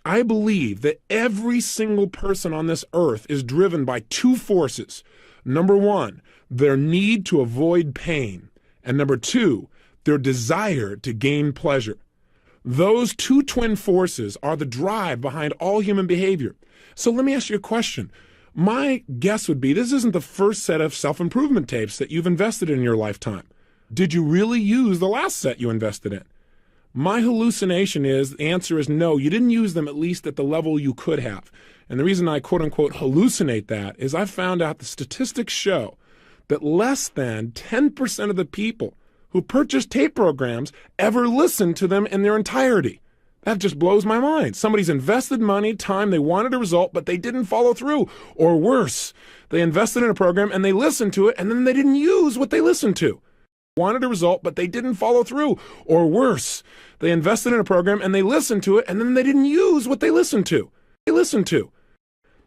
I believe that every single person on this earth is driven by two forces. Number one, their need to avoid pain. And number two, their desire to gain pleasure. Those two twin forces are the drive behind all human behavior. So let me ask you a question. My guess would be this isn't the first set of self-improvement tapes that you've invested in your lifetime. Did you really use the last set you invested in? My hallucination is the answer is no, you didn't use them at least at the level you could have. And the reason I quote-unquote hallucinate that is I found out the statistics show that less than 10% of the people who purchase tape programs ever listen to them in their entirety. That just blows my mind. Somebody's invested money, time, they wanted a result, but they didn't follow through. Or worse, they invested in a program and they listened to it and then they didn't use what they listened to. Wanted a result, but they didn't follow through. Or worse, they invested in a program and they listened to it and then they didn't use what they listened to.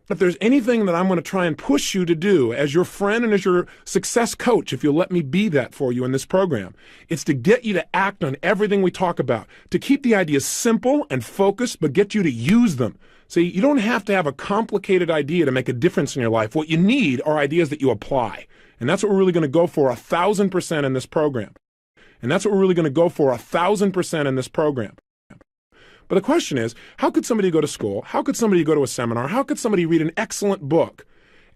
If there's anything that I'm going to try and push you to do as your friend and as your success coach, if you'll let me be that for you in this program, it's to get you to act on everything we talk about, to keep the ideas simple and focused, but get you to use them. See, you don't have to have a complicated idea to make a difference in your life. What you need are ideas that you apply. And that's what we're really going to go for 1,000% in this program. But the question is, how could somebody go to school? How could somebody go to a seminar? How could somebody read an excellent book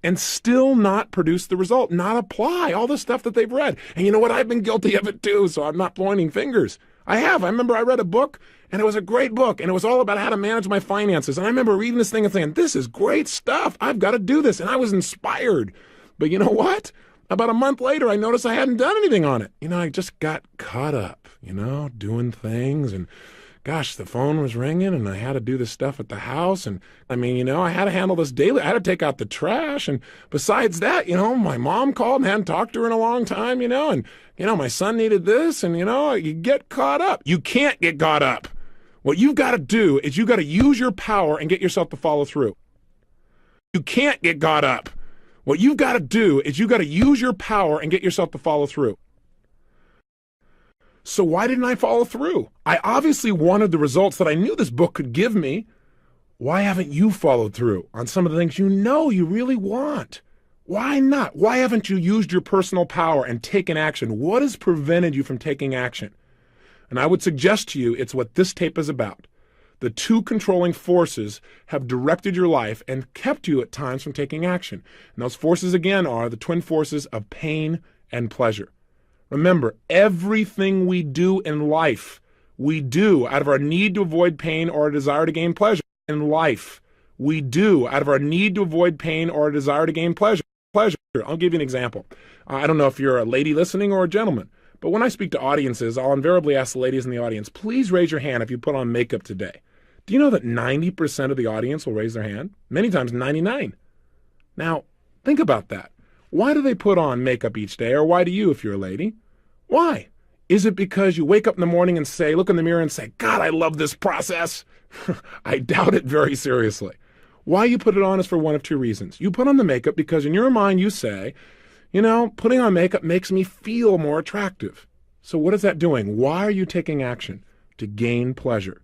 and still not produce the result, not apply all the stuff that they've read? And you know what? I've been guilty of it too, so I'm not pointing fingers. I have. I remember I read a book, and it was a great book, and it was all about how to manage my finances. And I remember reading this thing and saying, this is great stuff. I've got to do this. And I was inspired. But you know what? About a month later, I noticed I hadn't done anything on it. I just got caught up, doing things, and gosh, the phone was ringing and I had to do this stuff at the house. And I had to handle this daily. I had to take out the trash. And besides that, my mom called and hadn't talked to her in a long time, and, my son needed this. And, you get caught up. You can't get caught up. What you've got to do is you've got to use your power and get yourself to follow through. You can't get caught up. What you've got to do is you've got to use your power and get yourself to follow through. So why didn't I follow through? I obviously wanted the results that I knew this book could give me. Why haven't you followed through on some of the things you really want? Why not? Why haven't you used your personal power and taken action? What has prevented you from taking action? And I would suggest to you it's what this tape is about. The two controlling forces have directed your life and kept you at times from taking action. And those forces, again, are the twin forces of pain and pleasure. Remember, everything we do in life, we do out of our need to avoid pain or a desire to gain pleasure. In life, we do out of our need to avoid pain or a desire to gain pleasure. I'll give you an example. I don't know if you're a lady listening or a gentleman, but when I speak to audiences, I'll invariably ask the ladies in the audience, please raise your hand if you put on makeup today. Do you know that 90% of the audience will raise their hand? Many times 99%. Now, think about that. Why do they put on makeup each day, or why do you if you're a lady? Why? Is it because you wake up in the morning and say, look in the mirror and say, God, I love this process? I doubt it very seriously. Why you put it on is for one of two reasons. You put on the makeup because in your mind you say, putting on makeup makes me feel more attractive. So what is that doing? Why are you taking action? To gain pleasure.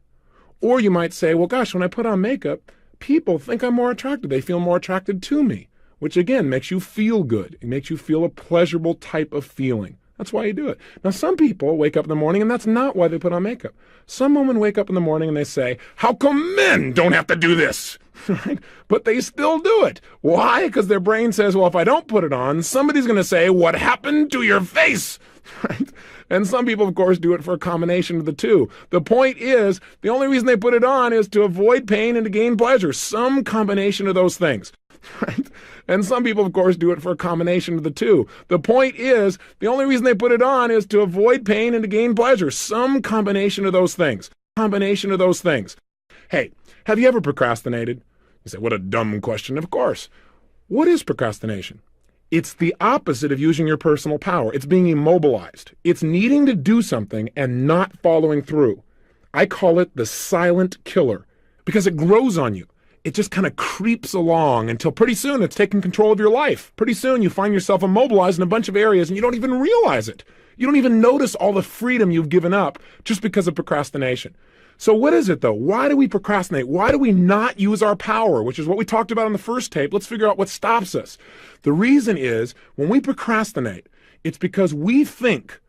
Or you might say, well, gosh, when I put on makeup, people think I'm more attractive. They feel more attracted to me, which again makes you feel good. It makes you feel a pleasurable type of feeling. That's why you do it. Now, some people wake up in the morning and that's not why they put on makeup. Some women wake up in the morning and they say, how come men don't have to do this? Right? But they still do it. Why? Because their brain says, well, if I don't put it on, somebody's going to say, what happened to your face? Right? And some people, of course, do it for a combination of the two. The point is, the only reason they put it on is to avoid pain and to gain pleasure. Some combination of those things. Right? And some people, of course, do it for a combination of the two. The point is, the only reason they put it on is to avoid pain and to gain pleasure. Some combination of those things. Hey, have you ever procrastinated? You say, what a dumb question. Of course. What is procrastination? It's the opposite of using your personal power. It's being immobilized. It's needing to do something and not following through. I call it the silent killer because it grows on you. It just kind of creeps along until pretty soon it's taking control of your life. Pretty soon you find yourself immobilized in a bunch of areas and you don't even realize it. You don't even notice all the freedom you've given up just because of procrastination. So what is it though? Why do we procrastinate? Why do we not use our power, which is what we talked about in the first tape? Let's figure out what stops us. The reason is when we procrastinate, it's because we think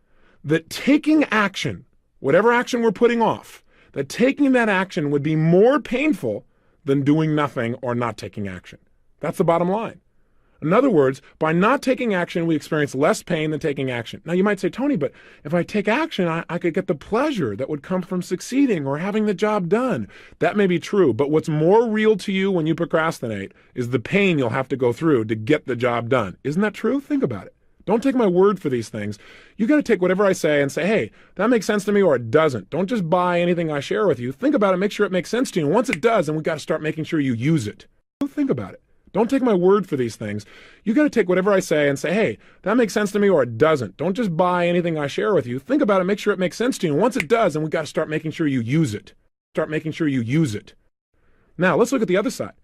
that taking action, whatever action we're putting off, that taking that action would be more painful than doing nothing or not taking action. That's the bottom line. In other words, by not taking action, we experience less pain than taking action. Now, you might say, Tony, but if I take action, I could get the pleasure that would come from succeeding or having the job done. That may be true, but what's more real to you when you procrastinate is the pain you'll have to go through to get the job done. Isn't that true? Think about it. Don't take my word for these things. You got to take whatever I say and say, hey, that makes sense to me or it doesn't. Don't just buy anything I share with you. Think about it, make sure it makes sense to you. And once it does, then we got to start making sure you use it. Think about it. Don't take my word for these things. You got to take whatever I say and say, hey, that makes sense to me or it doesn't. Don't just buy anything I share with you. Think about it, make sure it makes sense to you. And once it does, then we got to start making sure you use it. Start making sure you use it. Now, let's look at the other side.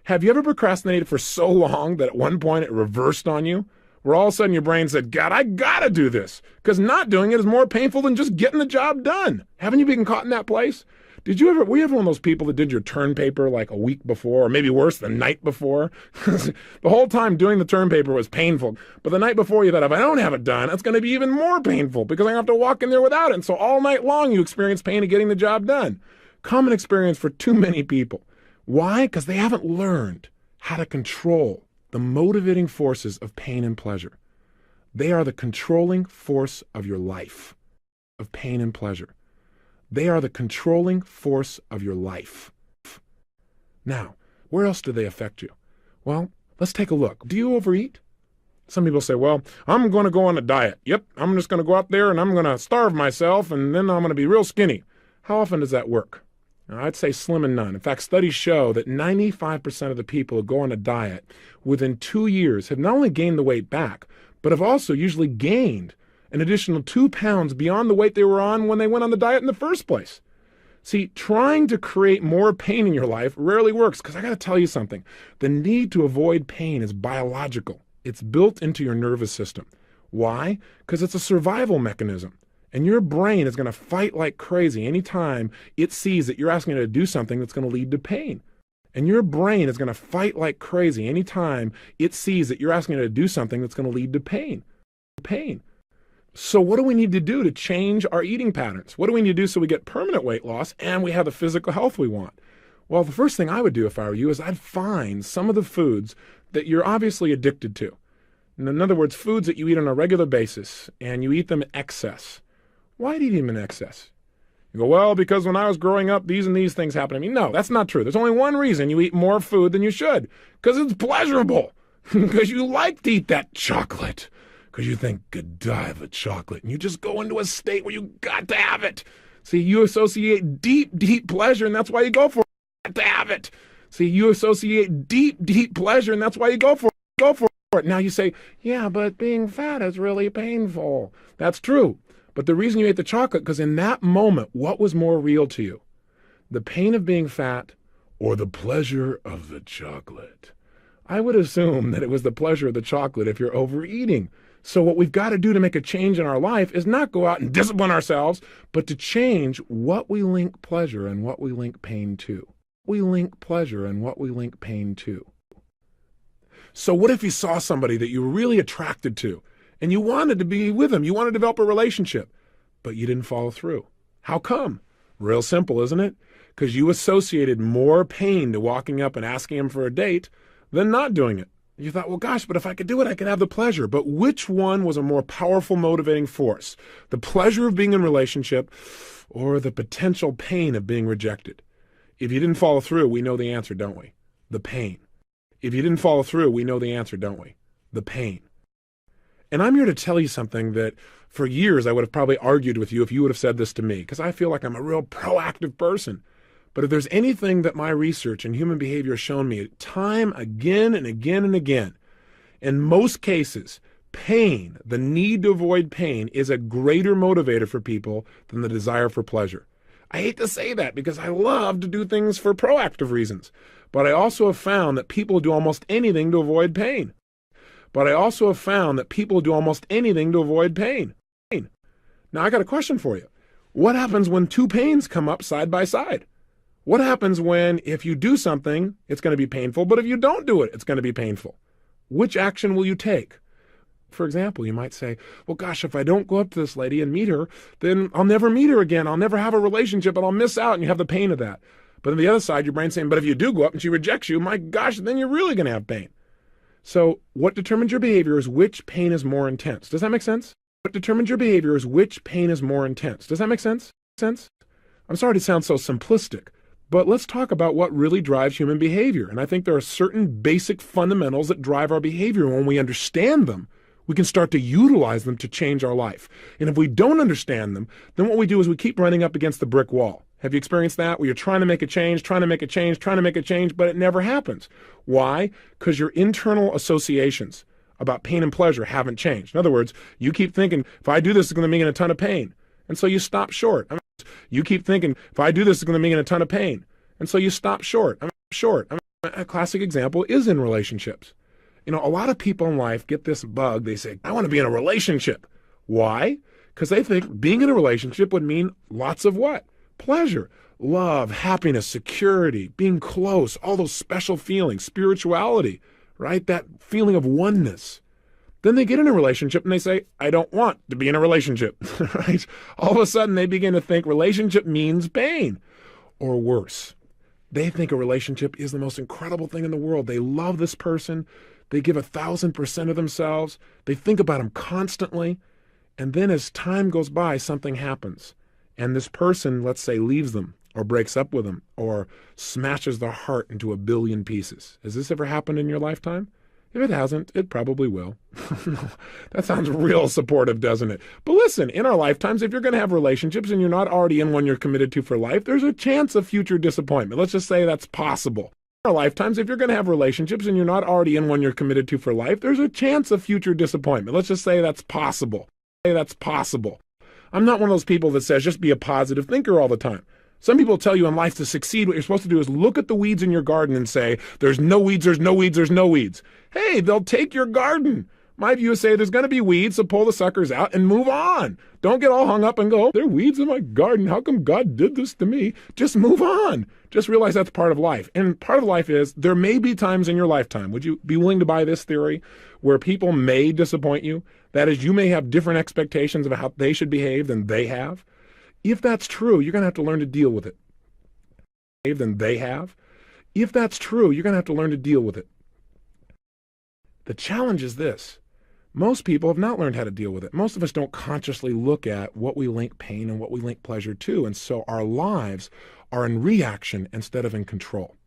Have you ever procrastinated for so long that at one point it reversed on you? Where all of a sudden your brain said, God, I got to do this. Because not doing it is more painful than just getting the job done. Haven't you been caught in that place? Were you ever one of those people that did your term paper like a week before, or maybe worse, the night before? The whole time doing the term paper was painful. But the night before you thought, if I don't have it done, it's going to be even more painful because I have to walk in there without it. And so all night long you experience pain of getting the job done. Common experience for too many people. Why? Because they haven't learned how to control the motivating forces of pain and pleasure. They are the controlling force of your life, of pain and pleasure. They are the controlling force of your life. Now, where else do they affect you? Well, let's take a look. Do you overeat? Some people say, well, I'm going to go on a diet. Yep, I'm just going to go out there and I'm going to starve myself and then I'm going to be real skinny. How often does that work? Now, I'd say slim and none. In fact, studies show that 95% of the people who go on a diet within 2 years have not only gained the weight back, but have also usually gained an additional 2 pounds beyond the weight they were on when they went on the diet in the first place. See, trying to create more pain in your life rarely works because I got to tell you something. The need to avoid pain is biological. It's built into your nervous system. Why? Because it's a survival mechanism. And your brain is going to fight like crazy anytime it sees that you're asking it to do something that's going to lead to pain. And your brain is going to fight like crazy anytime it sees that you're asking it to do something that's going to lead to pain. So what do we need to do to change our eating patterns? What do we need to do so we get permanent weight loss and we have the physical health we want? Well, the first thing I would do if I were you is I'd find some of the foods that you're obviously addicted to. In other words, foods that you eat on a regular basis and you eat them in excess. Why do you eat them in excess? You go, well, because when I was growing up, these and these things happened to me. No, that's not true. There's only one reason you eat more food than you should. Because it's pleasurable. Because you like to eat that chocolate. Because you think, good die of a chocolate. And you just go into a state where you got to have it. See, you associate deep, deep pleasure, and that's why you go for it. Got to have it. See, you associate deep, deep pleasure, and that's why you go for it. Go for it. Now you say, yeah, but being fat is really painful. That's true. But the reason you ate the chocolate, because in that moment, what was more real to you? The pain of being fat or the pleasure of the chocolate? I would assume that it was the pleasure of the chocolate if you're overeating. So what we've got to do to make a change in our life is not go out and discipline ourselves, but to change what we link pleasure and what we link pain to. We link pleasure and what we link pain to. So what if you saw somebody that you were really attracted to and you wanted to be with them, you wanted to develop a relationship, but you didn't follow through? How come? Real simple, isn't it? Because you associated more pain to walking up and asking him for a date than not doing it. You thought, well, gosh, but if I could do it, I could have the pleasure. But which one was a more powerful motivating force? The pleasure of being in a relationship or the potential pain of being rejected? If you didn't follow through, we know the answer, don't we? The pain. If you didn't follow through, we know the answer, don't we? The pain. And I'm here to tell you something that for years I would have probably argued with you if you would have said this to me, because I feel like I'm a real proactive person. But if there's anything that my research and human behavior has shown me time again and again and again, in most cases, pain, the need to avoid pain, is a greater motivator for people than the desire for pleasure. I hate to say that because I love to do things for proactive reasons, but I also have found that people do almost anything to avoid pain. Now, I got a question for you. What happens when two pains come up side by side? What happens when if you do something, it's going to be painful, but if you don't do it, it's going to be painful? Which action will you take? For example, you might say, well, gosh, if I don't go up to this lady and meet her, then I'll never meet her again. I'll never have a relationship and I'll miss out. And you have the pain of that. But on the other side, your brain's saying, but if you do go up and she rejects you, my gosh, then you're really going to have pain. So what determines your behavior is which pain is more intense. Does that make sense? What determines your behavior is which pain is more intense. Does that make sense? I'm sorry to sound so simplistic, but let's talk about what really drives human behavior. And I think there are certain basic fundamentals that drive our behavior. When we understand them, we can start to utilize them to change our life. And if we don't understand them, then what we do is we keep running up against the brick wall. Have you experienced that? Where you're trying to make a change, but it never happens. Why? Because your internal associations about pain and pleasure haven't changed. In other words, you keep thinking, if I do this, it's going to mean a ton of pain. And so you stop short. You keep thinking, if I do this, it's going to mean a ton of pain. And so you stop short. A classic example is in relationships. You know, a lot of people in life get this bug. They say, I want to be in a relationship. Why? Because they think being in a relationship would mean lots of what? Pleasure, love, happiness, security, being close, all those special feelings, spirituality, right? That feeling of oneness. Then they get in a relationship and they say, I don't want to be in a relationship, right? All of a sudden they begin to think relationship means pain. Or worse, they think a relationship is the most incredible thing in the world. They love this person. They give 1,000% of themselves. They think about them constantly. And then as time goes by, something happens. And this person, let's say, leaves them or breaks up with them or smashes their heart into a billion pieces. Has this ever happened in your lifetime? If it hasn't, it probably will. That sounds real supportive, doesn't it? But listen, in our lifetimes, if you're going to have relationships and you're not already in one you're committed to for life, there's a chance of future disappointment. Let's just say that's possible. In our lifetimes, if you're going to have relationships and you're not already in one you're committed to for life, there's a chance of future disappointment. Let's just say that's possible. I'm not one of those people that says just be a positive thinker all the time. Some people tell you in life to succeed, what you're supposed to do is look at the weeds in your garden and say, there's no weeds, there's no weeds, there's no weeds. Hey, they'll take your garden. My view is say there's going to be weeds, so pull the suckers out and move on. Don't get all hung up and go, there are weeds in my garden. How come God did this to me? Just move on. Just realize that's part of life. And part of life is there may be times in your lifetime, would you be willing to buy this theory, where people may disappoint you? That is, you may have different expectations of how they should behave than they have. If that's true, you're going to have to learn to deal with it. If that's true, you're going to have to learn to deal with it. The challenge is this. Most people have not learned how to deal with it. Most of us don't consciously look at what we link pain and what we link pleasure to. And so our lives are in reaction instead of in control.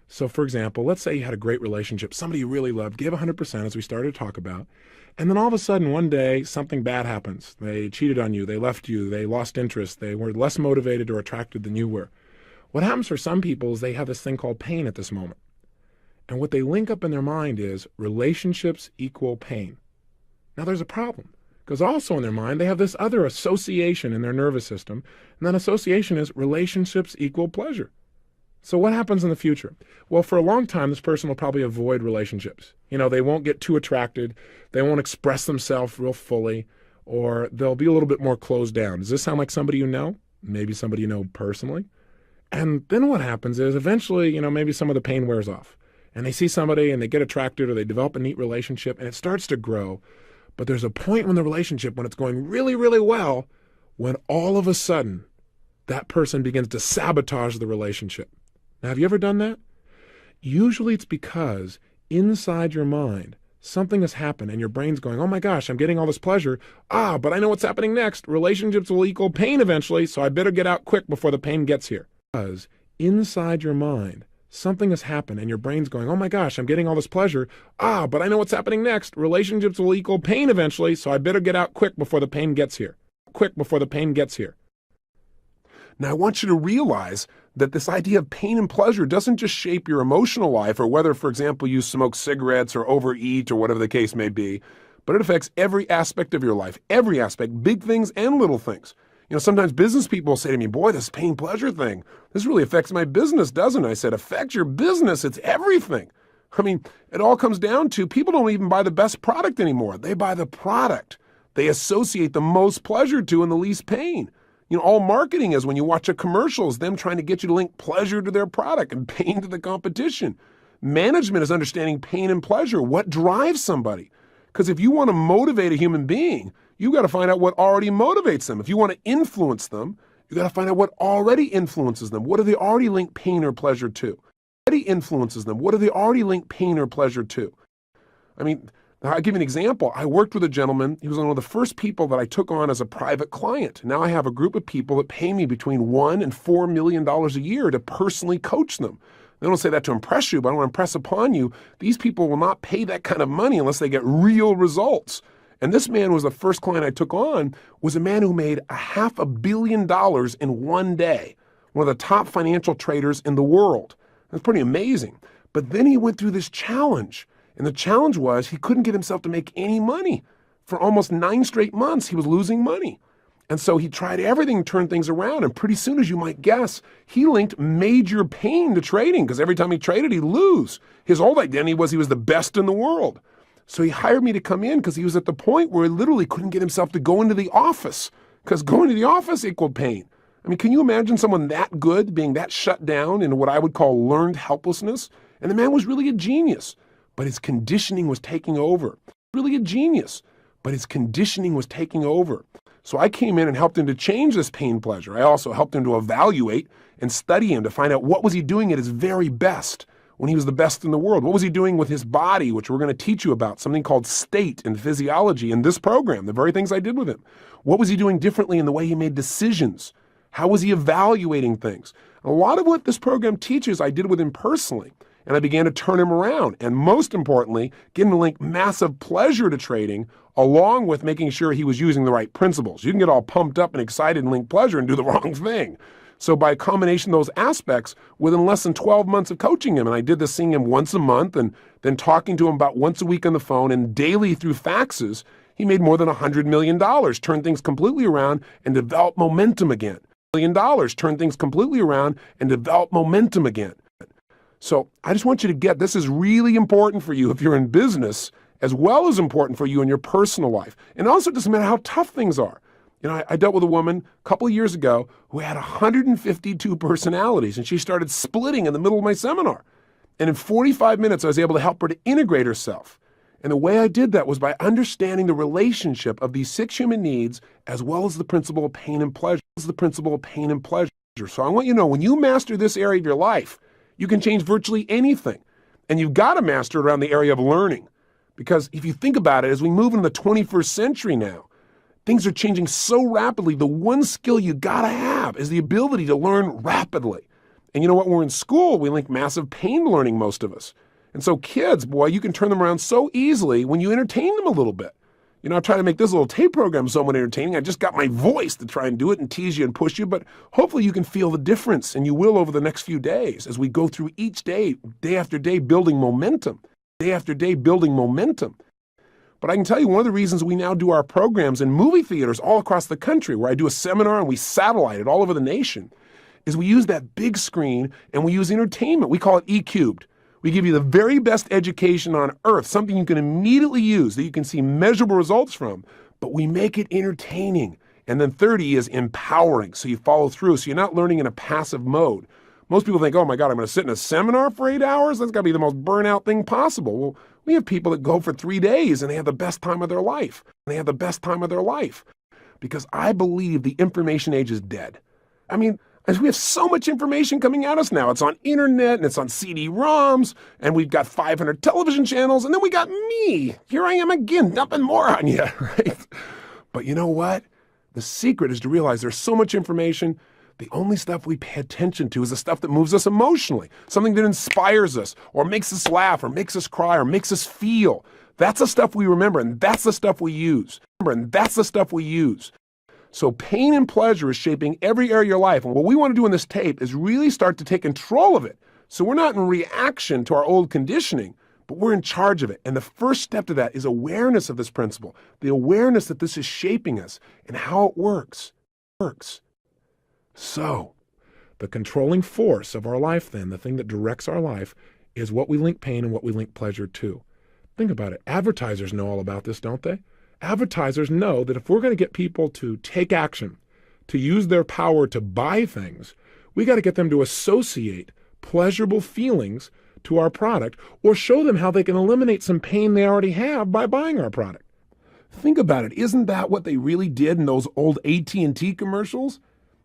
So for example, let's say you had a great relationship, somebody you really loved, gave 100% as we started to talk about. And then all of a sudden one day something bad happens. They cheated on you, they left you, they lost interest, they were less motivated or attracted than you were. What happens for some people is they have this thing called pain at this moment. And what they link up in their mind is relationships equal pain. Now there's a problem, because also in their mind they have this other association in their nervous system, and that association is relationships equal pleasure. So what happens in the future? Well, for a long time, this person will probably avoid relationships. You know, they won't get too attracted, they won't express themselves real fully, or they'll be a little bit more closed down. Does this sound like somebody you know? Maybe somebody you know personally? And then what happens is eventually, maybe some of the pain wears off. And they see somebody and they get attracted or they develop a neat relationship and it starts to grow. But there's a point in the relationship when it's going really, really well, when all of a sudden that person begins to sabotage the relationship. Now, have you ever done that? Usually it's because inside your mind, something has happened and your brain's going, oh my gosh, I'm getting all this pleasure. But I know what's happening next. Relationships will equal pain eventually, so I better get out quick before the pain gets here. Because inside your mind, something has happened and your brain's going, oh my gosh, I'm getting all this pleasure. But I know what's happening next. Relationships will equal pain eventually, so I better get out quick before the pain gets here. Now, I want you to realize that this idea of pain and pleasure doesn't just shape your emotional life, or whether, for example, you smoke cigarettes or overeat or whatever the case may be, but it affects every aspect of your life, every aspect, big things and little things. Sometimes business people say to me, boy, this pain-pleasure thing, this really affects my business, doesn't it? I said, affects your business, it's everything. It all comes down to people don't even buy the best product anymore. They buy the product they associate the most pleasure to and the least pain. All marketing is when you watch a commercial is them trying to get you to link pleasure to their product and pain to the competition. Management is understanding pain and pleasure. What drives somebody? Because if you want to motivate a human being, you got to find out what already motivates them. If you want to influence them, you got to find out what already influences them. What do they already link pain or pleasure to? Already influences them. What do they already link pain or pleasure to? I mean, I'll give you an example. I worked with a gentleman. He was one of the first people that I took on as a private client. Now I have a group of people that pay me between $1 and $4 million a year to personally coach them. I don't say that to impress you, but I want to impress upon you, these people will not pay that kind of money unless they get real results. And this man was the first client I took on, was a man who made $500 million in one day, one of the top financial traders in the world. That's pretty amazing. But then he went through this challenge. And the challenge was he couldn't get himself to make any money. For almost 9 straight months, he was losing money. And so he tried everything to turn things around. And pretty soon, as you might guess, he linked major pain to trading because every time he traded, he'd lose. His old identity was he was the best in the world. So he hired me to come in because he was at the point where he literally couldn't get himself to go into the office because going to the office equaled pain. I mean, can you imagine someone that good being that shut down in what I would call learned helplessness? And the man was really a genius. But his conditioning was taking over. Really a genius, but his conditioning was taking over. So I came in and helped him to change this pain pleasure. I also helped him to evaluate and study him to find out what was he doing at his very best when he was the best in the world. What was he doing with his body, which we're going to teach you about, something called state and physiology in this program, the very things I did with him. What was he doing differently in the way he made decisions? How was he evaluating things? A lot of what this program teaches I did with him personally. And I began to turn him around. And most importantly, get him to link massive pleasure to trading, along with making sure he was using the right principles. You can get all pumped up and excited and link pleasure and do the wrong thing. So by a combination of those aspects, within less than 12 months of coaching him, and I did this seeing him once a month and then talking to him about once a week on the phone and daily through faxes, he made more than $100 million, turned things completely around and developed momentum again. $1 million, turned things completely around and developed momentum again. So I just want you to get, this is really important for you if you're in business, as well as important for you in your personal life. And also it doesn't matter how tough things are. I dealt with a woman a couple of years ago who had 152 personalities, and she started splitting in the middle of my seminar. And in 45 minutes, I was able to help her to integrate herself. And the way I did that was by understanding the relationship of these 6 human needs, as well as the principle of pain and pleasure. So I want you to know, when you master this area of your life, you can change virtually anything. And you've got to master it around the area of learning. Because if you think about it, as we move into the 21st century now, things are changing so rapidly. The one skill you got to have is the ability to learn rapidly. And you know what? When we're in school, we link massive pain to learning, most of us. And so kids, boy, you can turn them around so easily when you entertain them a little bit. I try to make this little tape program somewhat entertaining. I just got my voice to try and do it and tease you and push you, but hopefully you can feel the difference, and you will over the next few days as we go through each day, day after day, building momentum, day after day, building momentum. But I can tell you one of the reasons we now do our programs in movie theaters all across the country, where I do a seminar and we satellite it all over the nation, is we use that big screen and we use entertainment. We call it E-cubed. We give you the very best education on earth, something you can immediately use that you can see measurable results from, but we make it entertaining. And then 30 is empowering, so you follow through, so you're not learning in a passive mode. Most people think, oh my God, I'm going to sit in a seminar for 8 hours? That's got to be the most burnout thing possible. Well, we have people that go for 3 days and they have the best time of their life. Because I believe the information age is dead. I mean, as we have so much information coming at us now. It's on internet and it's on CD-ROMs, and we've got 500 television channels, and then we got me. Here I am again, dumping more on you, right? But you know what? The secret is to realize there's so much information. The only stuff we pay attention to is the stuff that moves us emotionally, something that inspires us or makes us laugh or makes us cry or makes us feel. That's the stuff we remember, and that's the stuff we use. So pain and pleasure is shaping every area of your life. And what we want to do in this tape is really start to take control of it. So we're not in reaction to our old conditioning, but we're in charge of it. And the first step to that is awareness of this principle, the awareness that this is shaping us and how it works. So the controlling force of our life then, the thing that directs our life, is what we link pain and what we link pleasure to. Think about it. Advertisers know all about this, don't they? Advertisers know that if we're going to get people to take action, to use their power to buy things, we got to get them to associate pleasurable feelings to our product or show them how they can eliminate some pain they already have by buying our product. Think about it. Isn't that what they really did in those old AT&T commercials?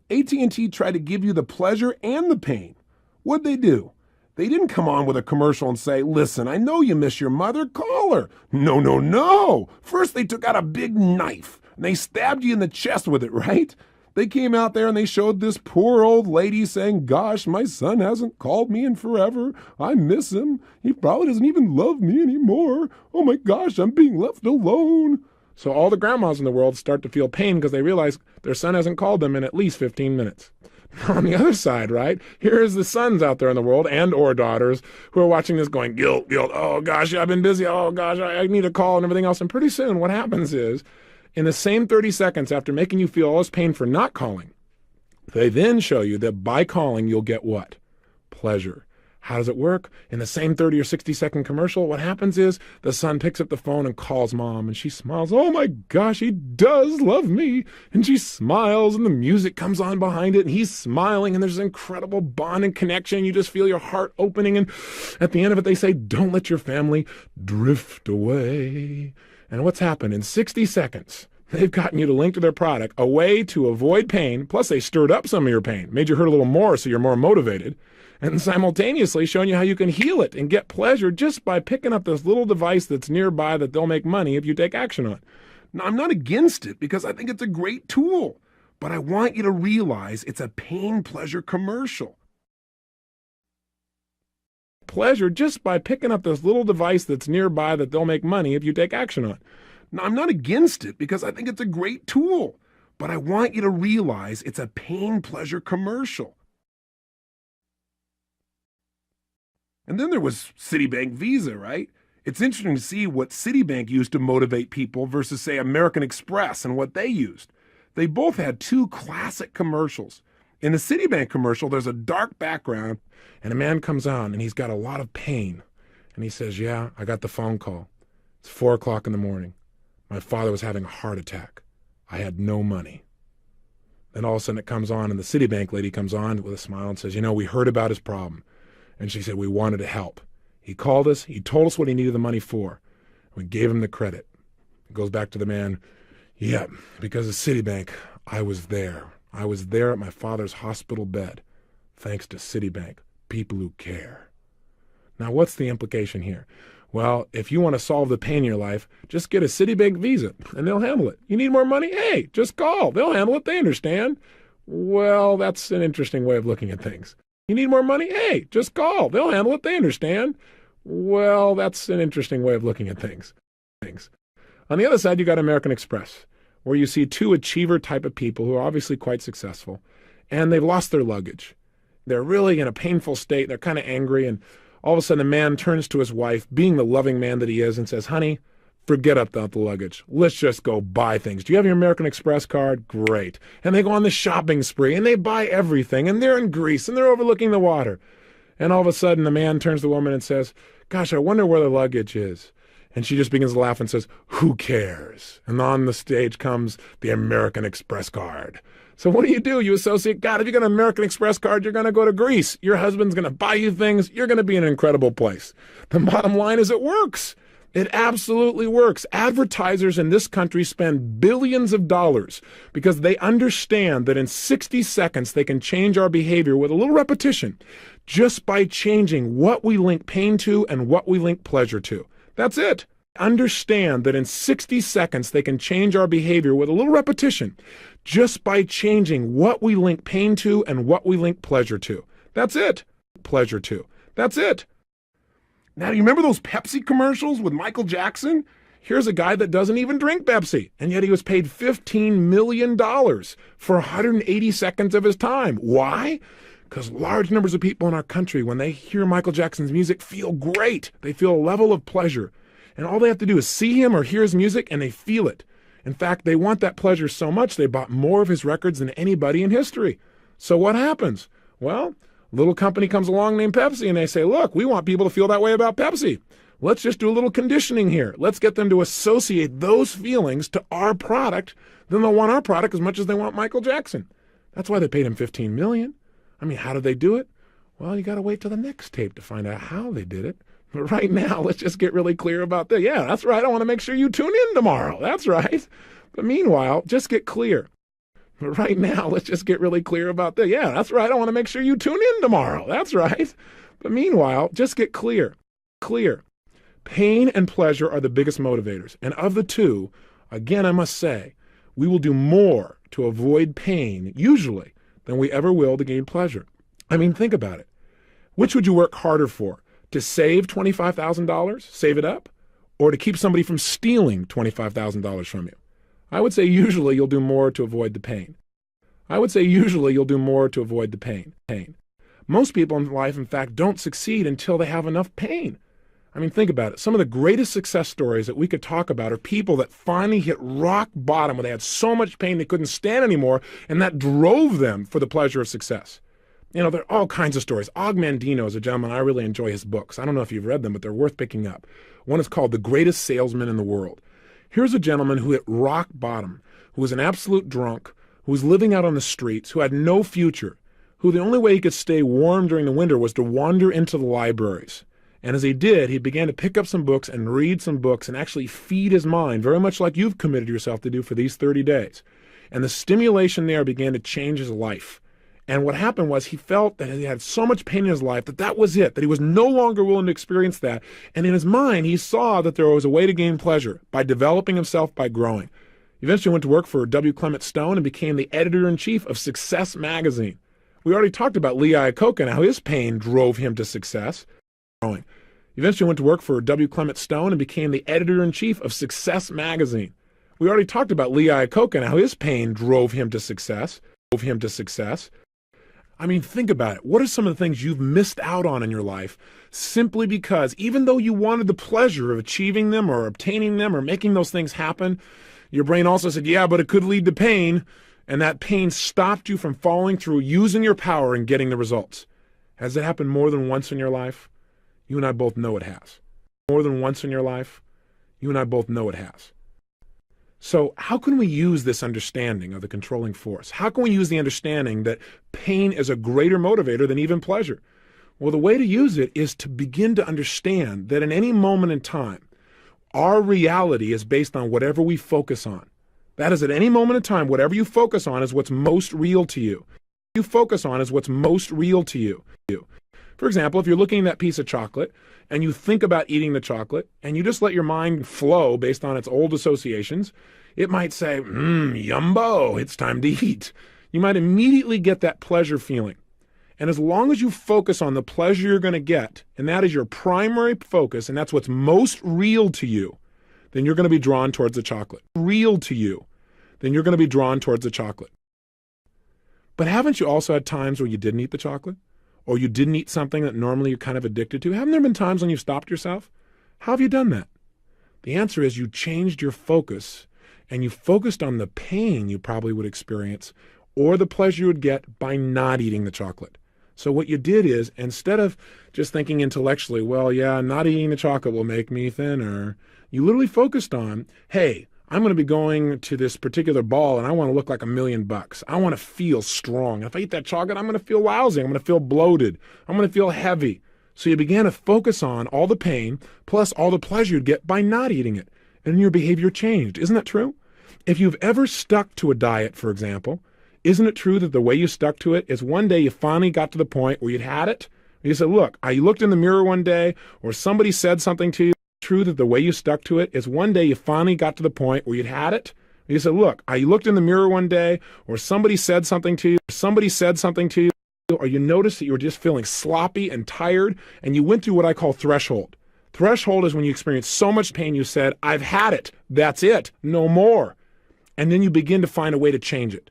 AT&T tried to give you the pleasure and the pain. What'd they do? They didn't come on with a commercial and say, listen, I know you miss your mother, call her. No, no, no. First, they took out a big knife and they stabbed you in the chest with it, right? They came out there and they showed this poor old lady saying, gosh, my son hasn't called me in forever. I miss him. He probably doesn't even love me anymore. Oh my gosh, I'm being left alone. So all the grandmas in the world start to feel pain because they realize their son hasn't called them in at least 15 minutes. On the other side, right, here's the sons out there in the world and or daughters who are watching this going, guilt, guilt. Oh, gosh, I've been busy. Oh, gosh, I need a call and everything else. And pretty soon what happens is in the same 30 seconds after making you feel all this pain for not calling, they then show you that by calling, you'll get what? Pleasure. How does it work? In the same 30 or 60-second commercial, what happens is the son picks up the phone and calls mom, and she smiles. Oh, my gosh, he does love me. And she smiles, and the music comes on behind it, and he's smiling, and there's an incredible bond and connection. You just feel your heart opening, and at the end of it, they say, don't let your family drift away. And what's happened? In 60 seconds, they've gotten you to link to their product, a way to avoid pain, plus they stirred up some of your pain, made you hurt a little more so you're more motivated, and simultaneously showing you how you can heal it and get pleasure just by picking up this little device that's nearby that they'll make money if you take action on. Now, I'm not against it because I think it's a great tool, but I want you to realize it's a pain-pleasure commercial. Pleasure just by picking up this little device that's nearby that they'll make money if you take action on. Now, I'm not against it because I think it's a great tool, but I want you to realize it's a pain-pleasure commercial. And then there was Citibank Visa, right? It's interesting to see what Citibank used to motivate people versus, say, American Express and what they used. They both had two classic commercials. In the Citibank commercial, there's a dark background, and a man comes on, and he's got a lot of pain. And he says, yeah, I got the phone call. It's 4 o'clock in the morning. My father was having a heart attack. I had no money. Then all of a sudden it comes on, and the Citibank lady comes on with a smile and says, you know, we heard about his problem. And she said, we wanted to help. He called us. He told us what he needed the money for. We gave him the credit. It goes back to the man. Yeah, because of Citibank, I was there. I was there at my father's hospital bed. Thanks to Citibank, people who care. Now, what's the implication here? Well, if you want to solve the pain in your life, just get a Citibank Visa, and they'll handle it. You need more money? Hey, just call. They'll handle it. They understand. Well, that's an interesting way of looking at things. You need more money? Hey, just call. They'll handle it. They understand. Well, that's an interesting way of looking at things. On the other side, you got American Express, where you see two achiever type of people who are obviously quite successful, and they've lost their luggage. They're really in a painful state. They're kind of angry, and all of a sudden the man turns to his wife, being the loving man that he is, and says, honey, forget about the luggage. Let's just go buy things. Do you have your American Express card? Great. And they go on the shopping spree, and they buy everything, and they're in Greece, and they're overlooking the water. And all of a sudden, the man turns to the woman and says, gosh, I wonder where the luggage is. And she just begins to laugh and says, who cares? And on the stage comes the American Express card. So what do? You associate, God, if you got an American Express card, you're going to go to Greece. Your husband's going to buy you things. You're going to be in an incredible place. The bottom line is it works. It absolutely works. Advertisers in this country spend billions of dollars because they understand that in 60 seconds they can change our behavior with a little repetition just by changing what we link pain to and what we link pleasure to. That's it. Understand that in 60 seconds they can change our behavior with a little repetition just by changing what we link pain to and what we link pleasure to. That's it. Pleasure to. That's it. Now, do you remember those Pepsi commercials with Michael Jackson? Here's a guy that doesn't even drink Pepsi, and yet he was paid $15 million for 180 seconds of his time. Why? Because large numbers of people in our country, when they hear Michael Jackson's music, feel great. They feel a level of pleasure. And all they have to do is see him or hear his music, and they feel it. In fact, they want that pleasure so much they bought more of his records than anybody in history. So what happens? Well, a little company comes along named Pepsi, and they say, look, we want people to feel that way about Pepsi. Let's just do a little conditioning here. Let's get them to associate those feelings to our product. Then they'll want our product as much as they want Michael Jackson. That's why they paid him $15 million. I mean, how did they do it? Well, you got to wait till the next tape to find out how they did it. But right now, let's just get really clear about that. Yeah, that's right. I want to make sure you tune in tomorrow. That's right. But meanwhile, just get clear. But right now, let's just get really clear about that. Yeah, that's right. I want to make sure you tune in tomorrow. That's right. But meanwhile, just get clear. Clear. Pain and pleasure are the biggest motivators. And of the two, again, I must say, we will do more to avoid pain, usually, than we ever will to gain pleasure. I mean, think about it. Which would you work harder for? To save $25,000, save it up, or to keep somebody from stealing $25,000 from you? I would say usually you'll do more to avoid the pain. I would say usually you'll do more to avoid the pain. Most people in life, in fact, don't succeed until they have enough pain. I mean, think about it. Some of the greatest success stories that we could talk about are people that finally hit rock bottom where they had so much pain they couldn't stand anymore, and that drove them for the pleasure of success. You know, there are all kinds of stories. Og Mandino is a gentleman. I really enjoy his books. I don't know if you've read them, but they're worth picking up. One is called The Greatest Salesman in the World. Here's a gentleman who hit rock bottom, who was an absolute drunk, who was living out on the streets, who had no future, who the only way he could stay warm during the winter was to wander into the libraries. And as he did, he began to pick up some books and read some books and actually feed his mind, very much like you've committed yourself to do for these 30 days. And the stimulation there began to change his life. And what happened was he felt that he had so much pain in his life that was it, that he was no longer willing to experience that. And in his mind, he saw that there was a way to gain pleasure by developing himself, by growing. He eventually went to work for W. Clement Stone and became the editor-in-chief of Success magazine. We already talked about Lee Iacocca and how his pain drove him to success. He eventually went to work for W. Clement Stone and became the editor-in-chief of Success magazine. We already talked about Lee Iacocca and how his pain drove him to success. I mean, think about it. What are some of the things you've missed out on in your life simply because even though you wanted the pleasure of achieving them or obtaining them or making those things happen, your brain also said, yeah, but it could lead to pain, and that pain stopped you from following through, using your power and getting the results. Has it happened more than once in your life? You and I both know it has. More than once in your life? You and I both know it has. So how can we use this understanding of the controlling force? How can we use the understanding that pain is a greater motivator than even pleasure? Well, the way to use it is to begin to understand that in any moment in time, our reality is based on whatever we focus on. That is, at any moment in time, whatever you focus on is what's most real to you. You focus on is what's most real to you. For example, if you're looking at that piece of chocolate and you think about eating the chocolate and you just let your mind flow based on its old associations, it might say, yumbo, it's time to eat. You might immediately get that pleasure feeling. And as long as you focus on the pleasure you're going to get, and that is your primary focus, and that's what's most real to you, then you're going to be drawn towards the chocolate. Real to you, then you're going to be drawn towards the chocolate. But haven't you also had times where you didn't eat the chocolate? Or you didn't eat something that normally you're kind of addicted to? Haven't there been times when you've stopped yourself? How have you done that? The answer is you changed your focus, and you focused on the pain you probably would experience or the pleasure you would get by not eating the chocolate. So what you did is, instead of just thinking intellectually, well, yeah, not eating the chocolate will make me thinner, you literally focused on, hey, I'm going to be going to this particular ball and I want to look like $1 million. I want to feel strong. If I eat that chocolate, I'm going to feel lousy. I'm going to feel bloated. I'm going to feel heavy. So you began to focus on all the pain plus all the pleasure you'd get by not eating it. And your behavior changed. Isn't that true? If you've ever stuck to a diet, for example, isn't it true that the way you stuck to it is one day you finally got to the point where you'd had it? You said, look, I looked in the mirror one day or somebody said something to you. True that the way you stuck to it is one day you finally got to the point where you'd had it. You said, look, I looked in the mirror one day or somebody said something to you, or you noticed that you were just feeling sloppy and tired, and you went through what I call threshold. Threshold is when you experience so much pain you said, I've had it. That's it. No more. And then you begin to find a way to change it.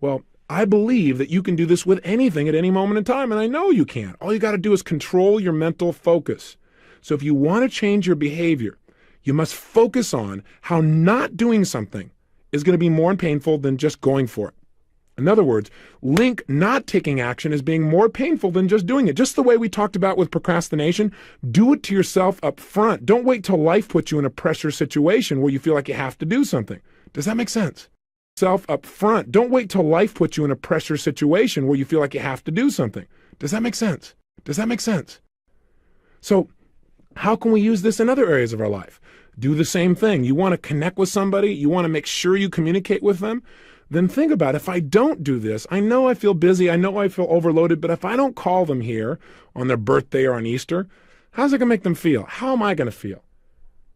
Well, I believe that you can do this with anything at any moment in time, and I know you can. All you got to do is control your mental focus. So if you want to change your behavior, you must focus on how not doing something is going to be more painful than just going for it. In other words, link not taking action as being more painful than just doing it. Just the way we talked about with procrastination, do it to yourself up front. Don't wait till life puts you in a pressure situation where you feel like you have to do something. Does that make sense? Self up front. Don't wait till life puts you in a pressure situation where you feel like you have to do something. Does that make sense? Does that make sense? So how can we use this in other areas of our life? Do the same thing. You want to connect with somebody, you want to make sure you communicate with them, then think about, if I don't do this, I know I feel busy, I know I feel overloaded, but if I don't call them here on their birthday or on Easter, how's it going to make them feel? How am I going to feel?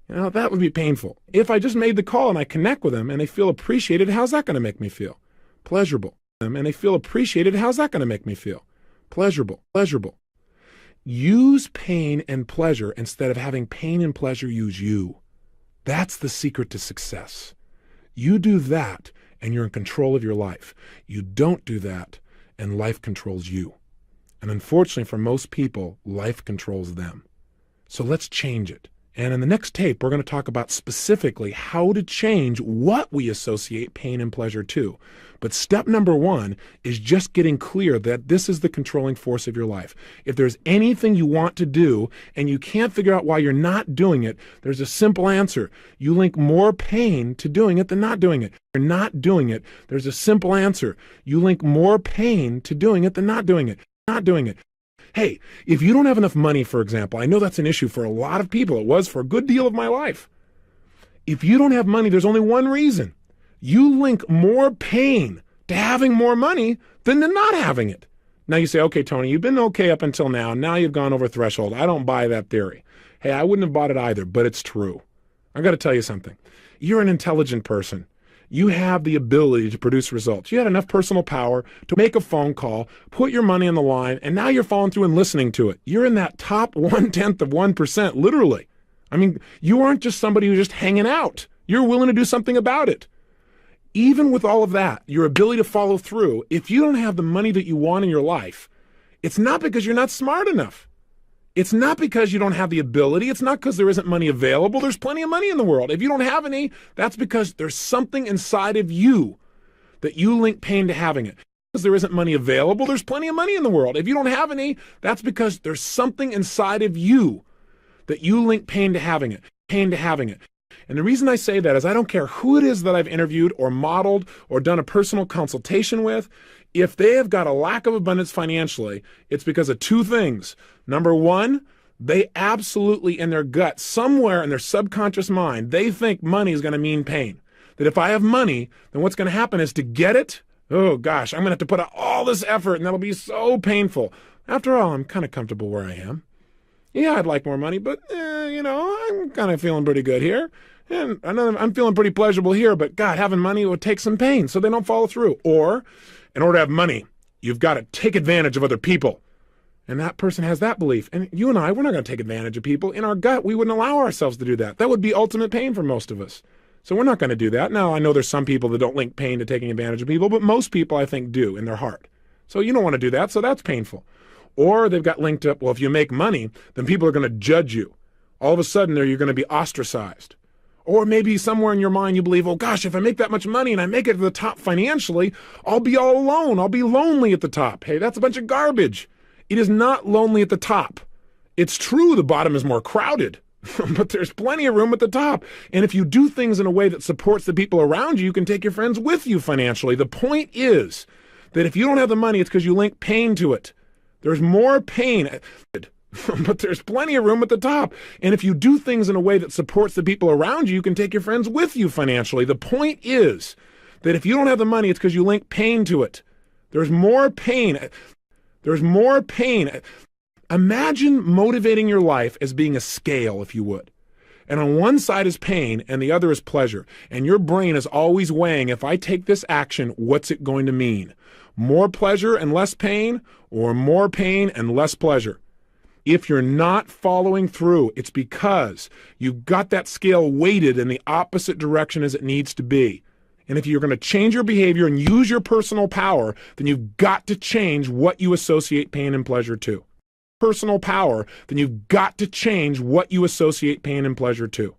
That would be painful. If I just made the call and I connect with them and they feel appreciated, how's that going to make me feel? Pleasurable. And they feel appreciated, how's that going to make me feel? Pleasurable. Pleasurable. Use pain and pleasure instead of having pain and pleasure use you. That's the secret to success. You do that and you're in control of your life. You don't do that and life controls you. And unfortunately for most people, life controls them. So let's change it. And in the next tape, we're going to talk about specifically how to change what we associate pain and pleasure to. But step number one is just getting clear that this is the controlling force of your life. If there's anything you want to do and you can't figure out why you're not doing it, there's a simple answer. You link more pain to doing it than not doing it. You're not doing it. There's a simple answer. You link more pain to doing it than not doing it. Not doing it. Hey, if you don't have enough money, for example, I know that's an issue for a lot of people. It was for a good deal of my life. If you don't have money, there's only one reason. You link more pain to having more money than to not having it. Now you say, okay, Tony, you've been okay up until now. Now you've gone over threshold. I don't buy that theory. Hey, I wouldn't have bought it either, but it's true. I got to tell you something. You're an intelligent person. You have the ability to produce results. You had enough personal power to make a phone call, put your money on the line, and now you're following through and listening to it. You're in that top 1/10 of 1%, literally. I mean, you aren't just somebody who's just hanging out. You're willing to do something about it. Even with all of that, your ability to follow through, if you don't have the money that you want in your life, it's not because you're not smart enough. It's not because you don't have the ability. It's not because there isn't money available. There's plenty of money in the world. If you don't have any, that's because there's something inside of you that you link pain to having it. Because there isn't money available, there's plenty of money in the world. If you don't have any, that's because there's something inside of you that you link pain to having it. Pain to having it. And the reason I say that is I don't care who it is that I've interviewed or modeled or done a personal consultation with. If they have got a lack of abundance financially, it's because of two things. Number one, they absolutely in their gut, somewhere in their subconscious mind, they think money is going to mean pain. That if I have money, then what's going to happen is to get it, oh gosh, I'm going to have to put out all this effort and that'll be so painful. After all, I'm kind of comfortable where I am. Yeah, I'd like more money, but I'm kind of feeling pretty good here. And I'm feeling pretty pleasurable here, but God, having money would take some pain, so they don't follow through. Or, in order to have money, you've got to take advantage of other people. And that person has that belief. And you and I, we're not going to take advantage of people. In our gut, we wouldn't allow ourselves to do that. That would be ultimate pain for most of us. So we're not going to do that. Now, I know there's some people that don't link pain to taking advantage of people, but most people, I think, do in their heart. So you don't want to do that, so that's painful. Or they've got linked up, well, if you make money, then people are going to judge you. All of a sudden, you're going to be ostracized. Or maybe somewhere in your mind you believe, oh gosh, if I make that much money and I make it to the top financially, I'll be all alone. I'll be lonely at the top. Hey, that's a bunch of garbage. It is not lonely at the top. It's true the bottom is more crowded, but there's plenty of room at the top. And if you do things in a way that supports the people around you, you can take your friends with you financially. The point is that if you don't have the money, it's because you link pain to it. There's more pain. But there's plenty of room at the top. And if you do things in a way that supports the people around you, you can take your friends with you financially. The point is that if you don't have the money, it's because you link pain to it. There's more pain. There's more pain. Imagine motivating your life as being a scale, if you would. And on one side is pain and the other is pleasure. And your brain is always weighing, if I take this action, what's it going to mean? More pleasure and less pain, or more pain and less pleasure? If you're not following through, it's because you've got that scale weighted in the opposite direction as it needs to be. And if you're going to change your behavior and use your personal power, then you've got to change what you associate pain and pleasure to. Personal power, then you've got to change what you associate pain and pleasure to.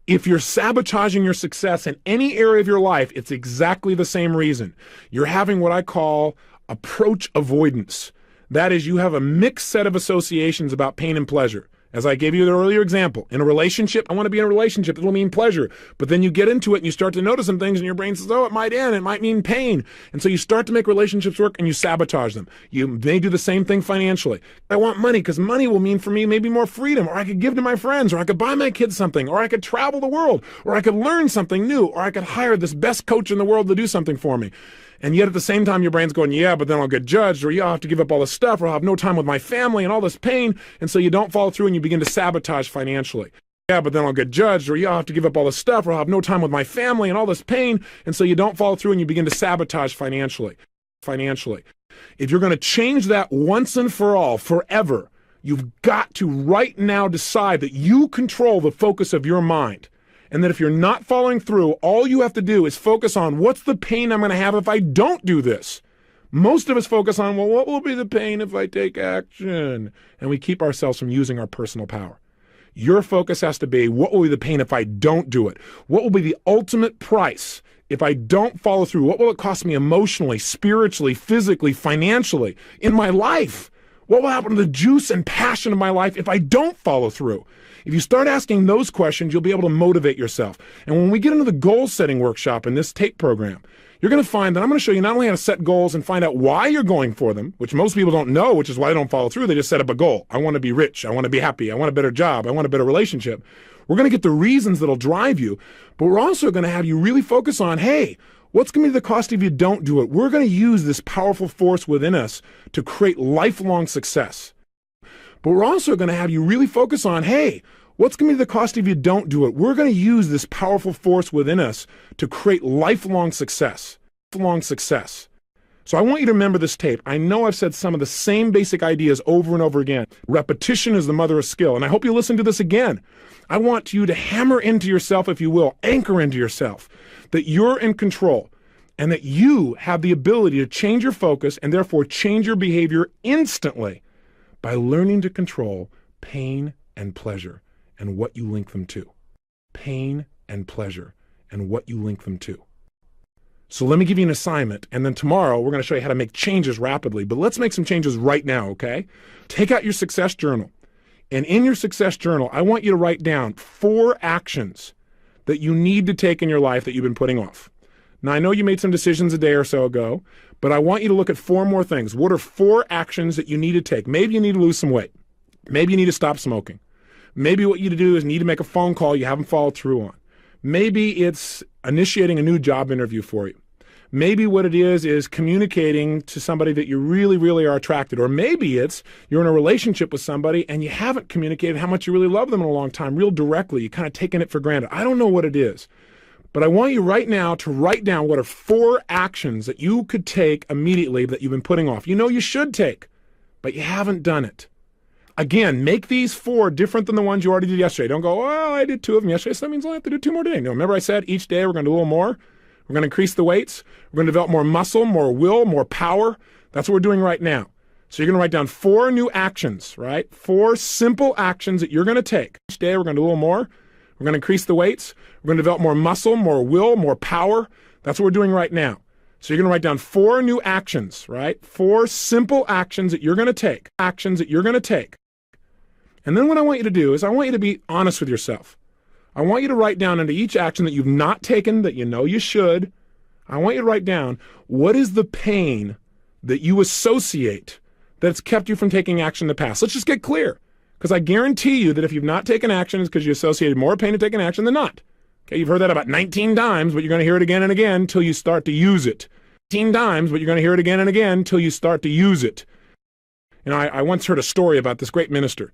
If you're sabotaging your success in any area of your life, it's exactly the same reason. You're having what I call approach avoidance. That is, you have a mixed set of associations about pain and pleasure. As I gave you the earlier example, in a relationship, I want to be in a relationship. It'll mean pleasure. But then you get into it and you start to notice some things and your brain says, oh, it might end. It might mean pain. And so you start to make relationships work and you sabotage them. You may do the same thing financially. I want money because money will mean for me maybe more freedom, or I could give to my friends, or I could buy my kids something, or I could travel the world, or I could learn something new, or I could hire this best coach in the world to do something for me. And yet at the same time, your brain's going, yeah, but then I'll get judged, or yeah, I'll have to give up all this stuff, or I'll have no time with my family and all this pain. And so you don't follow through and you begin to sabotage financially. Yeah, but then I'll get judged, or yeah, I'll have to give up all this stuff, or I'll have no time with my family and all this pain. And so you don't follow through and you begin to sabotage financially. If you're going to change that once and for all, forever, you've got to right now decide that you control the focus of your mind. And that if you're not following through, all you have to do is focus on what's the pain I'm going to have if I don't do this. Most of us focus on, well, what will be the pain if I take action? And we keep ourselves from using our personal power. Your focus has to be, what will be the pain if I don't do it? What will be the ultimate price if I don't follow through? What will it cost me emotionally, spiritually, physically, financially, in my life? What will happen to the juice and passion of my life if I don't follow through? If you start asking those questions, you'll be able to motivate yourself. And when we get into the goal setting workshop in this tape program, you're going to find that I'm going to show you not only how to set goals and find out why you're going for them, which most people don't know, which is why they don't follow through. They just set up a goal. I want to be rich. I want to be happy. I want a better job. I want a better relationship. We're going to get the reasons that'll drive you, but we're also going to have you really focus on, hey, what's going to be the cost if you don't do it? We're going to use this powerful force within us to create lifelong success. But we're also going to have you really focus on, hey, what's going to be the cost if you don't do it? We're going to use this powerful force within us to create lifelong success. So I want you to remember this tape. I know I've said some of the same basic ideas over and over again. Repetition is the mother of skill. And I hope you listen to this again. I want you to hammer into yourself, if you will, anchor into yourself, that you're in control and that you have the ability to change your focus and therefore change your behavior instantly by learning to control pain and pleasure and what you link them to. Pain and pleasure and what you link them to. So let me give you an assignment, and then tomorrow we're going to show you how to make changes rapidly, but let's make some changes right now, okay? Take out your success journal, and in your success journal, I want you to write down 4 actions that you need to take in your life that you've been putting off. Now, I know you made some decisions a day or so ago, but I want you to look at 4 more things. What are 4 actions that you need to take? Maybe you need to lose some weight. Maybe you need to stop smoking. Maybe what you need to do is need to make a phone call you haven't followed through on. Maybe it's initiating a new job interview for you. Maybe what it is communicating to somebody that you really, really are attracted. Or maybe it's you're in a relationship with somebody and you haven't communicated how much you really love them in a long time, real directly. You're kind of taking it for granted. I don't know what it is. But I want you right now to write down what are 4 actions that you could take immediately that you've been putting off. You know you should take, but you haven't done it. Again, make these 4 different than the ones you already did yesterday. Don't go, oh, I did 2 of them yesterday, so that means I'll have to do 2 more today. No, remember I said each day we're going to do a little more? We're going to increase the weights. We're going to develop more muscle, more will, more power. That's what we're doing right now. So you're going to write down 4 new actions, right? 4 simple actions that you're going to take. Each day we're going to do a little more. We're going to increase the weights. We're going to develop more muscle, more will, more power. That's what we're doing right now. So you're going to write down 4 new actions, right? 4 simple actions that you're going to take. And then what I want you to do is I want you to be honest with yourself. I want you to write down under each action that you've not taken that you know you should. I want you to write down what is the pain that you associate that's kept you from taking action in the past. Let's just get clear. Because I guarantee you that if you've not taken action, it's because you associated more pain to taking action than not. Okay, you've heard that about 19 times, but you're going to hear it again and again until you start to use it. 19 times, but you're going to hear it again and again until you start to use it. You know, I once heard a story about this great minister.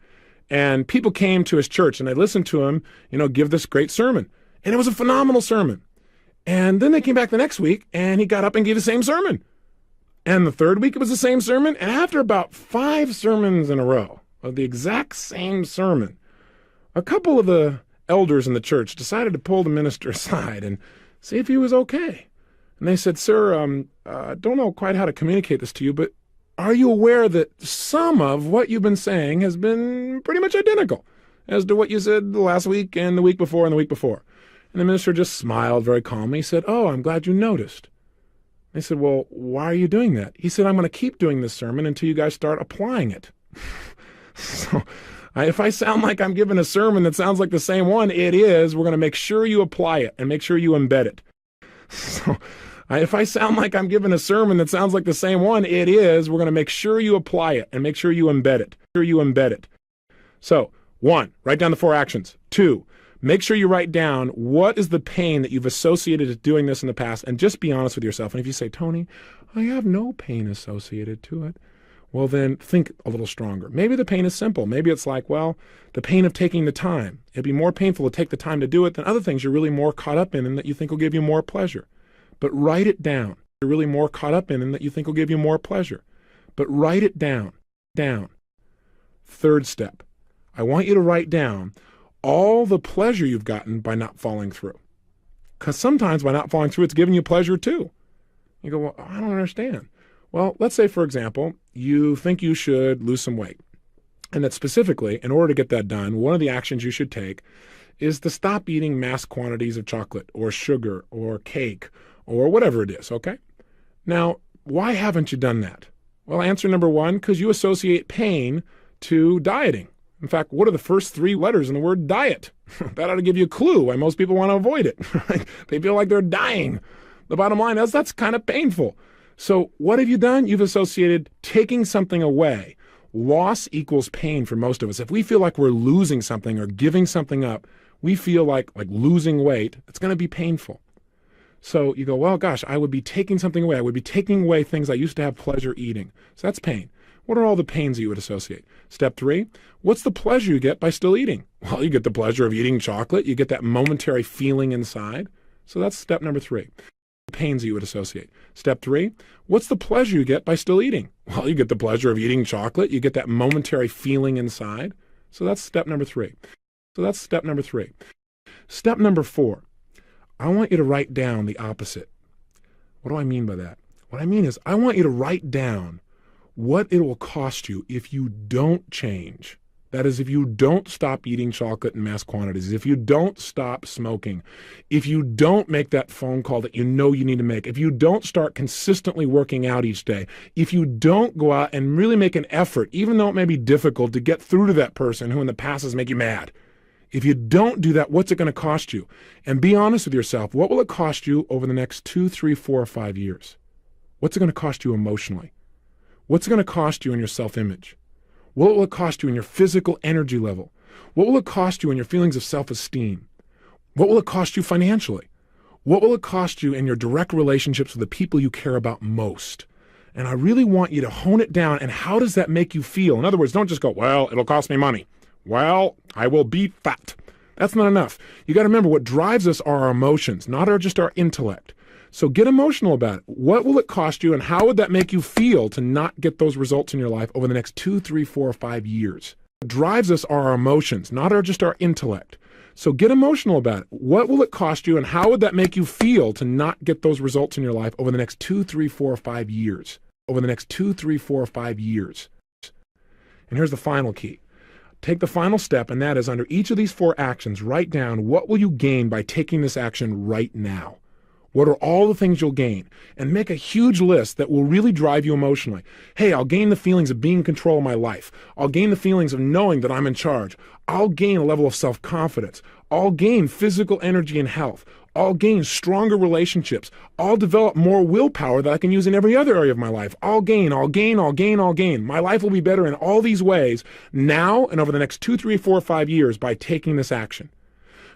And people came to his church and they listened to him, give this great sermon. And it was a phenomenal sermon. And then they came back the next week and he got up and gave the same sermon. And the third week it was the same sermon. And after about 5 sermons in a row of the exact same sermon, a couple of the elders in the church decided to pull the minister aside and see if he was okay. And they said, sir, I don't know quite how to communicate this to you, but are you aware that some of what you've been saying has been pretty much identical? as to what you said last week and the week before and the week before. And the minister just smiled very calmly. He said, oh, I'm glad you noticed. I said, well, why are you doing that? He said, I'm going to keep doing this sermon until you guys start applying it. So if I sound like I'm giving a sermon that sounds like the same one, it is. We're going to make sure you apply it and make sure you embed it. So if I sound like I'm giving a sermon that sounds like the same one, it is. We're going to make sure you apply it and make sure you embed it. So 1, write down the 4 actions. 2, make sure you write down what is the pain that you've associated with doing this in the past, and just be honest with yourself. And if you say, Tony, I have no pain associated to it, well, then think a little stronger. Maybe the pain is simple. Maybe it's like, well, the pain of taking the time. It'd be more painful to take the time to do it than other things you're really more caught up in and that you think will give you more pleasure. But write it down. You're really more caught up in and that you think will give you more pleasure. But write it down. 3rd step. I want you to write down all the pleasure you've gotten by not following through. Because sometimes by not following through, it's giving you pleasure too. You go, well, I don't understand. Well, let's say, for example, you think you should lose some weight. And that specifically, in order to get that done, one of the actions you should take is to stop eating mass quantities of chocolate or sugar or cake or whatever it is, okay? Now, why haven't you done that? Well, answer number 1, because you associate pain to dieting. In fact, what are the first 3 letters in the word diet? That ought to give you a clue why most people want to avoid it. They feel like they're dying. The bottom line is that's kind of painful. So what have you done? You've associated taking something away. Loss equals pain for most of us. If we feel like we're losing something or giving something up, we feel like losing weight, it's going to be painful. So you go, well, gosh, I would be taking something away. I would be taking away things I used to have pleasure eating. So that's pain. What are all the pains that you would associate? Step 3, what's the pleasure you get by still eating? Well, you get the pleasure of eating chocolate. You get that momentary feeling inside. So that's step number 3. Pains that you would associate. Step 3, what's the pleasure you get by still eating? Well, you get the pleasure of eating chocolate. You get that momentary feeling inside. So that's step number 3. Step number 4, I want you to write down the opposite. What do I mean by that? What I mean is I want you to write down what it will cost you if you don't change. That is, if you don't stop eating chocolate in mass quantities, if you don't stop smoking, if you don't make that phone call that you know you need to make, if you don't start consistently working out each day, if you don't go out and really make an effort, even though it may be difficult, to get through to that person who in the past has made you mad. If you don't do that, what's it going to cost you? And be honest with yourself. What will it cost you over the next 2, 3, 4, or 5 years? What's it going to cost you emotionally? What's it going to cost you in your self-image? What will it cost you in your physical energy level? What will it cost you in your feelings of self-esteem? What will it cost you financially? What will it cost you in your direct relationships with the people you care about most? And I really want you to hone it down. And how does that make you feel? In other words, don't just go, well, it'll cost me money. Well, I will be fat. That's not enough. You got to remember, what drives us are our emotions, not just our intellect. So get emotional about it. What will it cost you, and how would that make you feel to not get those results in your life over the next 2, 3, 4, or 5 years? What drives us are our emotions, not just our intellect. So get emotional about it. What will it cost you, and how would that make you feel to not get those results in your life over the next 2, 3, 4, or 5 years? Over the next 2, 3, 4, or 5 years. And here's the final key. Take the final step, and that is, under each of these 4 actions, write down what will you gain by taking this action right now. What are all the things you'll gain? And make a huge list that will really drive you emotionally. Hey, I'll gain the feelings of being in control of my life. I'll gain the feelings of knowing that I'm in charge. I'll gain a level of self-confidence. I'll gain physical energy and health. I'll gain stronger relationships. I'll develop more willpower that I can use in every other area of my life. I'll gain. My life will be better in all these ways now and over the next 2, 3, 4, 5 years by taking this action.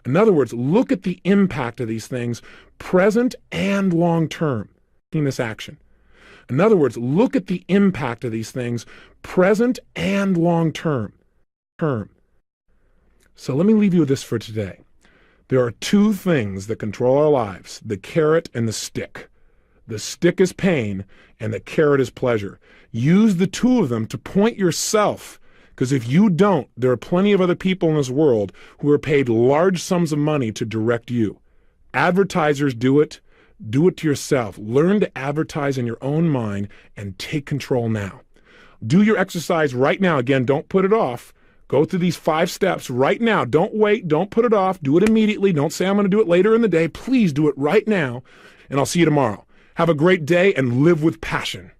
In other words, look at the impact of these things, present and long term, taking this action. In other words, look at the impact of these things, present and long term. So let me leave you with this for today. There are 2 things that control our lives, the carrot and the stick. The stick is pain and the carrot is pleasure. Use the 2 of them to point yourself. Because if you don't, there are plenty of other people in this world who are paid large sums of money to direct you. Advertisers do it. Do it to yourself. Learn to advertise in your own mind and take control now. Do your exercise right now. Again, don't put it off. Go through these 5 steps right now. Don't wait. Don't put it off. Do it immediately. Don't say I'm going to do it later in the day. Please do it right now, and I'll see you tomorrow. Have a great day and live with passion.